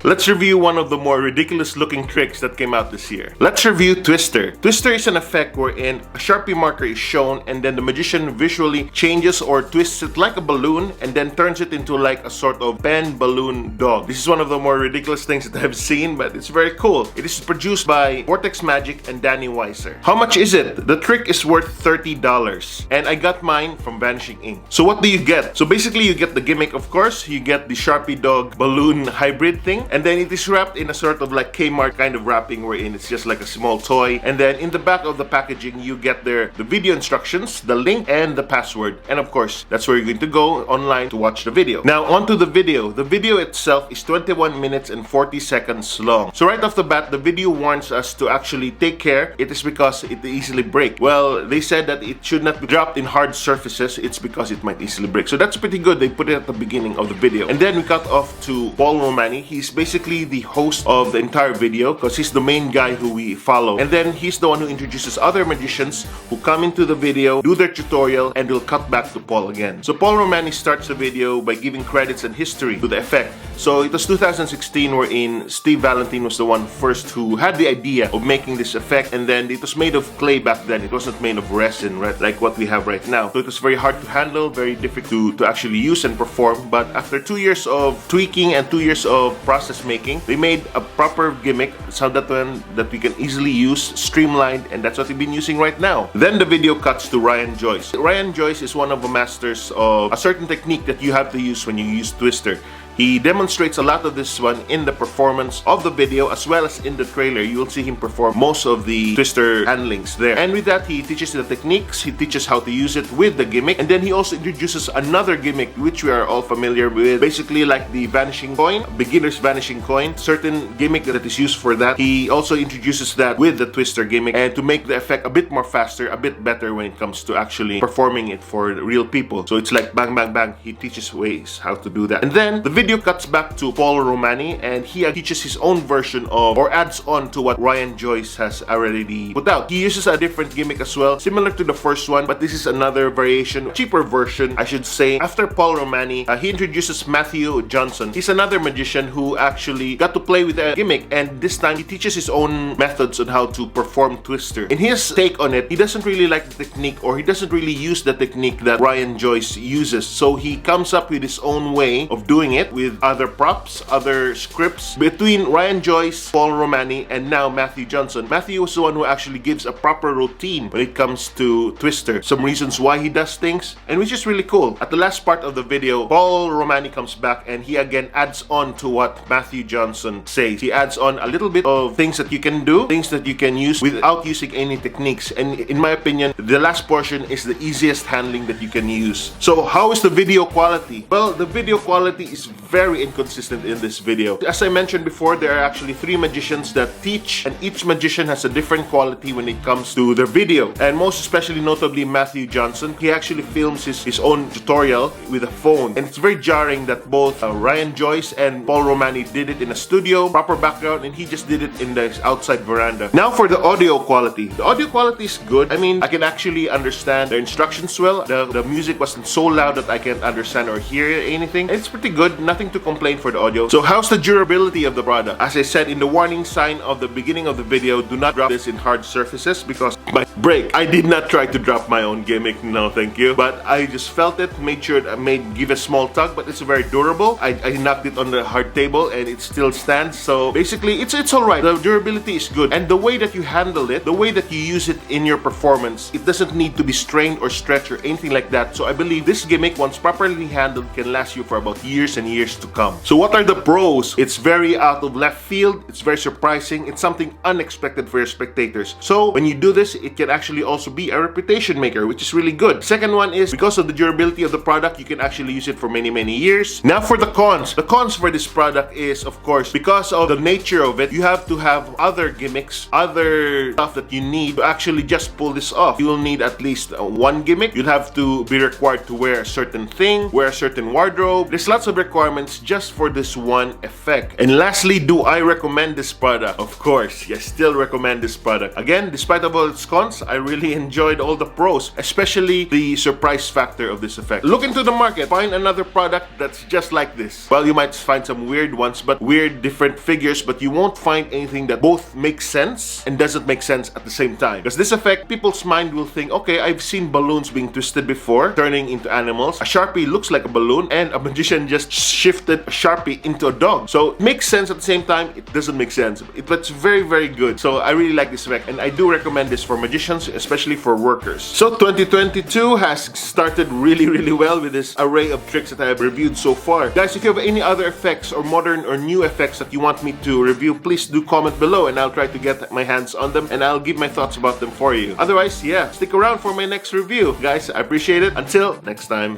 let's review one of the more ridiculous looking tricks that came out this year. Let's review Twister. Twister is an effect wherein a Sharpie marker is shown and then the magician visually changes or twists it like a balloon and then turns it into like a sort of pen balloon dog. This is one of the more ridiculous things that I've seen, but it's very cool. It is produced by Vortex Magic and Danny Weiser. How much is it? The trick is worth $30 and I got mine from Vanishing Ink. So what do you get? So basically you get the gimmick, of course. You get the Sharpie dog balloon hybrid thing, and then it is wrapped in a sort of like Kmart kind of wrapping wherein it's just like a small toy, and then in the back of the packaging you get the video instructions, the link, and the password, and of course that's where you're going to go online to watch the video. Now onto the video. The video itself is 21 minutes and 40 seconds long. So right off the bat, the video warns us to actually take care. It is because it easily breaks. Well, they said that it should not be dropped in hard surfaces. It's because it might easily break. So that's pretty good. They put it at the beginning of the video. And then we cut off to Paul Romani. He's basically the host of the entire video because he's the main guy who we follow. And then he's the one who introduces other magicians who come into the video, do their tutorial, and will cut back to Paul again. So Paul Romani starts the video by giving credits and history to the effect. So it was 2016 wherein Steve Valentine was the one first who had the idea of making this effect, and then it was made of clay back then. It wasn't made of resin, right, like what we have right now. So it was very hard to handle, very difficult to actually use and perform. But after 2 years of tweaking and 2 years of process making, they made a proper gimmick, so that one that we can easily use, streamlined, and that's what we've been using right now. Then the video cuts to Ryan Joyce. Ryan Joyce is one of the masters of a certain technique that you have to use when you use Twister. He demonstrates a lot of this one in the performance of the video as well as in the trailer. You will see him perform most of the Twister handlings there. And with that, he teaches the techniques, he teaches how to use it with the gimmick, and then he also introduces another gimmick which we are all familiar with, basically like the vanishing coin, beginner's vanishing coin, certain gimmick that is used for that. He also introduces that with the Twister gimmick, and to make the effect a bit more faster, a bit better when it comes to actually performing it for real people. So it's like bang bang bang. He teaches ways how to do that. And then the video cuts back to Paul Romani, and he teaches his own version of, or adds on to what Ryan Joyce has already put out. He uses a different gimmick as well, similar to the first one, but this is another variation, cheaper version, I should say. After Paul Romani, he introduces Matthew Johnson. He's another magician who actually got to play with a gimmick, and this time he teaches his own methods on how to perform Twister. In his take on it, he doesn't really like the technique, or he doesn't really use the technique that Ryan Joyce uses, so he comes up with his own way of doing it with other props, other scripts. Between Ryan Joyce, Paul Romani, and now Matthew Johnson, Matthew was the one who actually gives a proper routine when it comes to Twister, some reasons why he does things, and which is really cool. At the last part of the video, Paul Romani comes back and he again adds on to what Matthew Johnson says. He adds on a little bit of things that you can do, things that you can use without using any techniques, and in my opinion, the last portion is the easiest handling that you can use. So how is the video quality? Well, the video quality is very inconsistent in this video. As I mentioned before, there are actually 3 magicians that teach, and each magician has a different quality when it comes to their video. And most especially notably Matthew Johnson, he actually films his own tutorial with a phone, and it's very jarring that both Ryan Joyce and Paul Romani did it in a studio, proper background, and he just did it in the outside veranda. Now for the audio quality. The audio quality is good. I mean, I can actually understand the instructions well. The music wasn't so loud that I can't understand or hear anything. It's pretty good. Nothing to complain for the audio. So how's the durability of the product? As I said in the warning sign of the beginning of the video, do not drop this in hard surfaces because it might break. I did not try to drop my own gimmick, no thank you, but I just felt it, made sure I give a small tug, but it's very durable. I knocked it on the hard table and it still stands, so basically it's alright. The durability is good, and the way that you handle it, the way that you use it in your performance, it doesn't need to be strained or stretched or anything like that. So I believe this gimmick, once properly handled, can last you for about years and years to come. So what are the pros? It's very out of left field, it's very surprising, it's something unexpected for your spectators. So when you do this, it can actually also be a reputation maker, which is really good. Second one is, because of the durability of the product, you can actually use it for many years. Now for the cons. The cons for this product is, of course, because of the nature of it, you have to have other gimmicks, other stuff that you need to actually just pull this off. You will need at least one gimmick. You'll have to be required to wear a certain thing, wear a certain wardrobe. There's lots of requirements garments just for this one effect. And lastly, do I recommend this product? Of course, yes, still recommend this product. Again, despite of all its cons, I really enjoyed all the pros, especially the surprise factor of this effect. Look into the market, find another product that's just like this. Well, you might find some weird ones, but weird different figures, but you won't find anything that both makes sense and doesn't make sense at the same time. Because this effect, people's mind will think, okay, I've seen balloons being twisted before, turning into animals. A Sharpie looks like a balloon, and a magician just shifted a Sharpie into a dog. So it makes sense at the same time, it doesn't make sense. It's very, very good. So I really like this effect, and I do recommend this for magicians, especially for workers. So 2022 has started really, really well with this array of tricks that I have reviewed so far. Guys, if you have any other effects or modern or new effects that you want me to review, please do comment below and I'll try to get my hands on them and I'll give my thoughts about them for you. Otherwise, yeah, stick around for my next review. Guys, I appreciate it. Until next time.